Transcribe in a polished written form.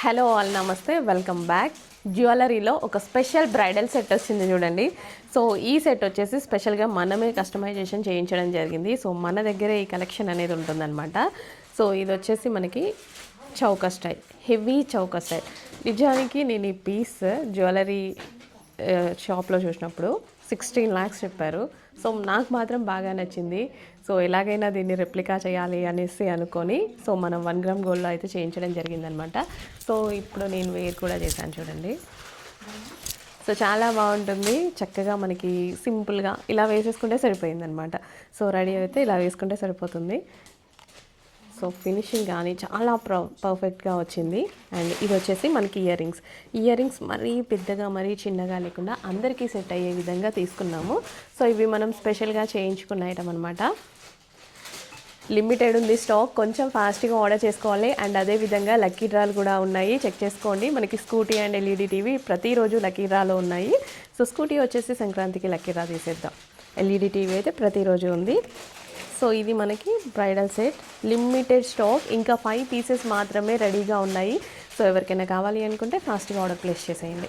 Hello all, నమస్తే, welcome back. జ్యువెలరీలో ఒక special bridal set వచ్చింది చూడండి. సో ఈ సెట్ వచ్చేసి స్పెషల్గా మనమే కస్టమైజేషన్ చేయించడం జరిగింది. సో మన దగ్గరే ఈ కలెక్షన్ అనేది ఉంటుందన్నమాట. సో ఇది వచ్చేసి మనకి చౌక స్టైల్, హెవీ చౌక స్టైల్. నిజానికి నేను ఈ పీస్ జ్యువెలరీ షాప్లో చూసినప్పుడు 16 lakhs చెప్పారు. సో నాకు మాత్రం బాగా నచ్చింది. సో ఎలాగైనా దీన్ని రెప్లికా చేయాలి అనేసి అనుకొని సో మనం 1 gram గోల్డ్లో అయితే చేయించడం జరిగిందనమాట. సో ఇప్పుడు నేను వేర్ కూడా చేశాను చూడండి. సో చాలా బాగుంటుంది. చక్కగా మనకి సింపుల్గా ఇలా వేసేసుకుంటే సరిపోయిందనమాట. సో రెడీ అయితే ఇలా వేసుకుంటే సరిపోతుంది. సో ఫినిషింగ్ కానీ చాలా పర్ఫెక్ట్గా వచ్చింది. అండ్ ఇది వచ్చేసి మనకి ఇయర్ రింగ్స్ మరీ పెద్దగా మరీ చిన్నగా లేకుండా అందరికీ సెట్ అయ్యే విధంగా తీసుకున్నాము. సో ఇవి మనం స్పెషల్గా చేయించుకున్న ఐటమ్ అనమాట. లిమిటెడ్ ఉంది స్టాక్, కొంచెం ఫాస్ట్గా ఆర్డర్ చేసుకోవాలి. అండ్ అదేవిధంగా లక్కీ డ్రాలు కూడా ఉన్నాయి, చెక్ చేసుకోండి. మనకి స్కూటీ అండ్ ఎల్ఈడి టీవీ ప్రతిరోజు లక్కీ డ్రాలో ఉన్నాయి. సో స్కూటీ వచ్చేసి సంక్రాంతికి లక్కీ డ్రా తీసేద్దాం. ఎల్ఈడి టీవీ అయితే ప్రతిరోజు ఉంది. సో ఇది మనకి బ్రైడల్ సెట్, లిమిటెడ్ స్టాక్, ఇంకా 5 pieces మాత్రమే రెడీగా ఉన్నాయి. సో ఎవరికైనా కావాలి అనుకుంటే ఫాస్ట్గా ఆర్డర్ ప్లేస్ చేసేయండి.